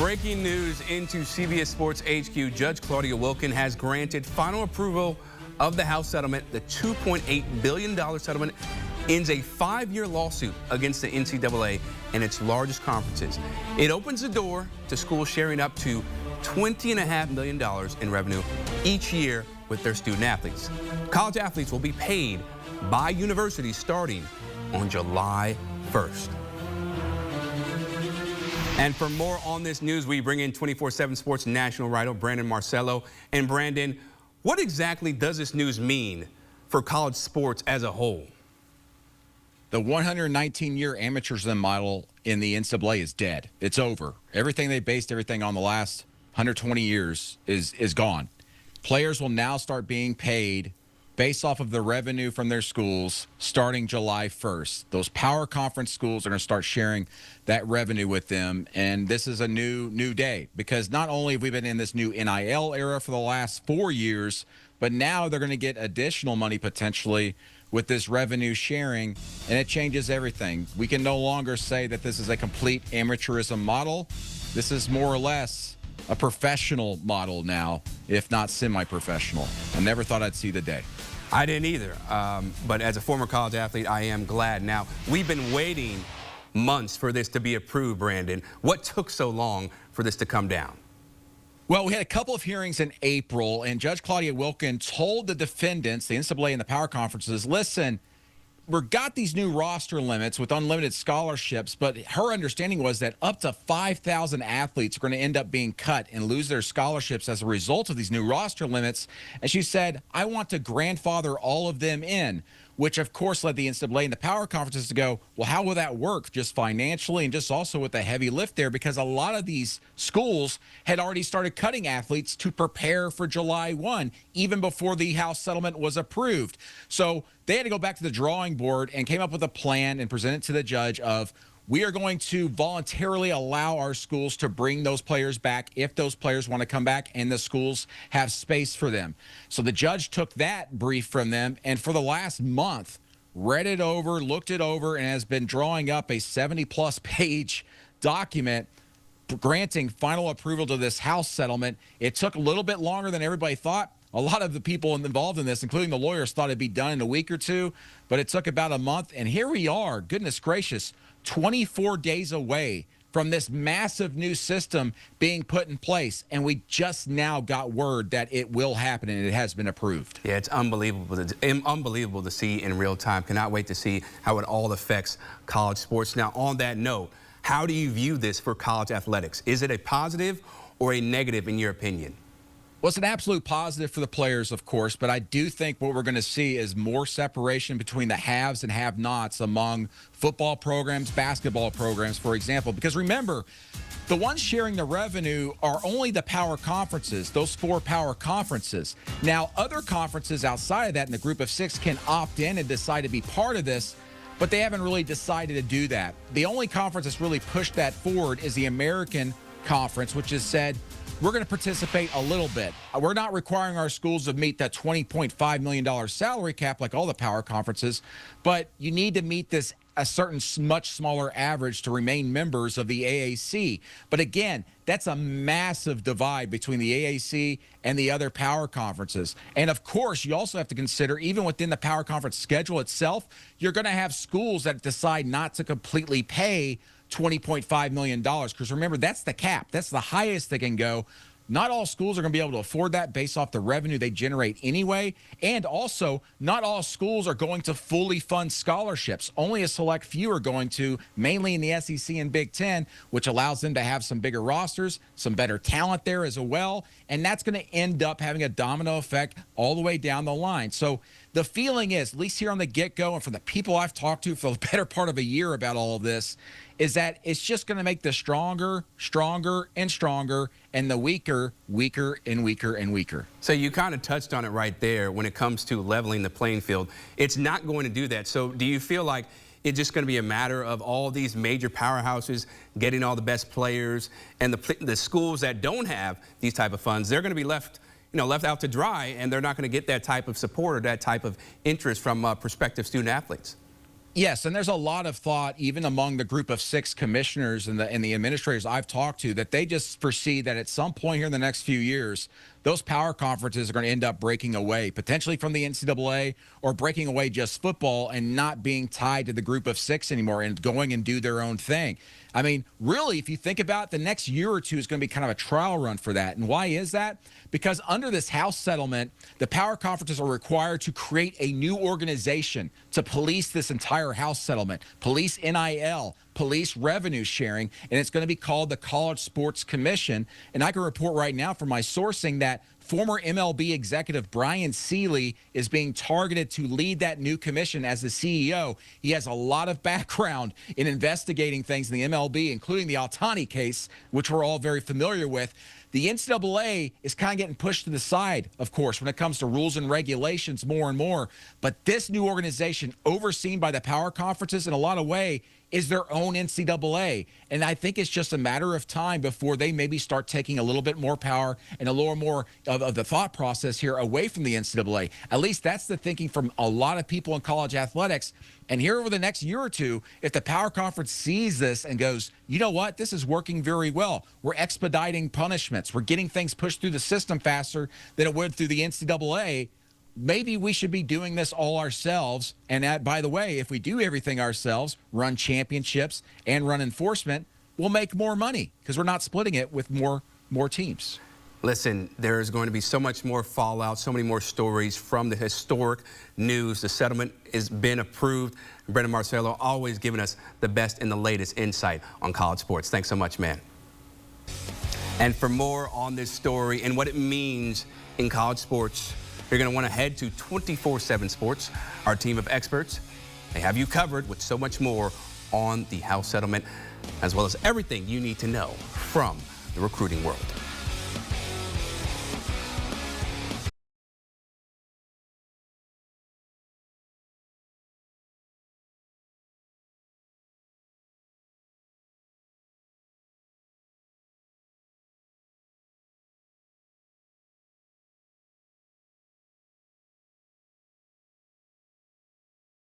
Breaking news into CBS Sports HQ. Judge Claudia Wilken has granted final approval of the House settlement. The $2.8 billion settlement ends a 5-year lawsuit against the NCAA and its largest conferences. It opens the door to schools sharing up to $20.5 million in revenue each year with their student athletes. College athletes will be paid by universities starting on July 1st. And for more on this news, we bring in 24/7 Sports national writer Brandon Marcello. And Brandon, what exactly does this news mean for college sports as a whole? The 119-year amateurism model in the NCAA is dead. It's over. Everything they based everything on the last 120 years is gone. Players will now start being paid based off of the revenue from their schools starting July 1st. Those power conference schools are going to start sharing that revenue with them, and this is a new day, because not only have we been in this new NIL era for the last 4 years, but now they're going to get additional money potentially with this revenue sharing, and it changes everything. We can no longer say that this is a complete amateurism model. This is more or less a professional model now, if not semi-professional. I never thought I'd see the day. I didn't either, but as a former college athlete, I am glad. Now, we've been waiting months for this to be approved, Brandon. What took so long for this to come down? Well, we had a couple of hearings in April, and Judge Claudia Wilken told the defendants, the NCAA and the power conferences, listen, we've got these new roster limits with unlimited scholarships, but her understanding was that up to 5,000 athletes are going to end up being cut and lose their scholarships as a result of these new roster limits. And she said, I want to grandfather all of them in, which of course led the NCAA and the power conferences to go, well, how will that work just financially and just also with the heavy lift there? Because a lot of these schools had already started cutting athletes to prepare for July 1, even before the House settlement was approved. So they had to go back to the drawing board and came up with a plan and present it to the judge of, we are going to voluntarily allow our schools to bring those players back if those players want to come back and the schools have space for them. So the judge took that brief from them and for the last month read it over, looked it over, and has been drawing up a 70-plus page document granting final approval to this House settlement. It took a little bit longer than everybody thought. A lot of the people involved in this, including the lawyers, thought it'd be done in a week or two, but it took about a month. And here we are, goodness gracious, 24 days away from this massive new system being put in place. And we just now got word that it will happen and it has been approved. Yeah, it's unbelievable to see in real time. Cannot wait to see how it all affects college sports. Now, on that note, how do you view this for college athletics? Is it a positive or a negative in your opinion? Well, it's an absolute positive for the players, of course, but I do think what we're going to see is more separation between the haves and have-nots among football programs, basketball programs, for example. Because remember, the ones sharing the revenue are only the power conferences, those 4 power conferences. Now, other conferences outside of that in the group of 6 can opt in and decide to be part of this, but they haven't really decided to do that. The only conference that's really pushed that forward is the American Conference, which has said, we're going to participate a little bit. We're not requiring our schools to meet that $20.5 million salary cap like all the power conferences, but you need to meet this a certain much smaller average to remain members of the AAC. But again, that's a massive divide between the AAC and the other power conferences. And of course, you also have to consider, even within the power conference schedule itself, you're going to have schools that decide not to completely pay $20.5 million. Because remember, that's the cap. That's the highest they can go. Not all schools are going to be able to afford that based off the revenue they generate anyway. And also, not all schools are going to fully fund scholarships. Only a select few are going to, mainly in the SEC and Big Ten, which allows them to have some bigger rosters, some better talent there as well. And that's going to end up having a domino effect all the way down the line. So the feeling is, at least here on the get-go and from the people I've talked to for the better part of a year about all of this, is that it's just going to make the stronger, stronger, and stronger, and the weaker, weaker, and weaker, and weaker. So you kind of touched on it right there when it comes to leveling the playing field. It's not going to do that. So do you feel like it's just going to be a matter of all these major powerhouses getting all the best players, and the schools that don't have these type of funds, they're going to be left out to dry, and they're not going to get that type of support or that type of interest from prospective student athletes? Yes, and there's a lot of thought, even among the group of 6 commissioners and the administrators I've talked to, that they just foresee that at some point here in the next few years, those power conferences are going to end up breaking away, potentially from the NCAA, or breaking away just football and not being tied to the group of 6 anymore and going and do their own thing. I mean, really, if you think about it, the next year or two is going to be kind of a trial run for that. And why is that? Because under this House settlement, the power conferences are required to create a new organization to police this entire House settlement, police NIL, police revenue sharing, and it's going to be called the College Sports Commission. And I can report right now from my sourcing that former MLB executive Brian Seeley is being targeted to lead that new commission as the CEO. He has a lot of background in investigating things in the MLB, including the Altani case, which we're all very familiar with. The NCAA is kind of getting pushed to the side, of course, when it comes to rules and regulations more and more. But this new organization, overseen by the power conferences in a lot of ways, is their own NCAA. And I think it's just a matter of time before they maybe start taking a little bit more power and a little more of the thought process here away from the NCAA. At least that's the thinking from a lot of people in college athletics. And here over the next year or two, if the power conference sees this and goes, you know what, this is working very well. We're expediting punishments. We're getting things pushed through the system faster than it would through the NCAA. Maybe we should be doing this all ourselves. And by the way, if we do everything ourselves, run championships and run enforcement, we'll make more money because we're not splitting it with more teams. Listen, there's going to be so much more fallout, so many more stories from the historic news. The settlement has been approved. Brandon Marcello always giving us the best and the latest insight on college sports. Thanks so much, man. And for more on this story and what it means in college sports, you're going to want to head to 24/7 Sports. Our team of experts, they have you covered with so much more on the House settlement, as well as everything you need to know from the recruiting world.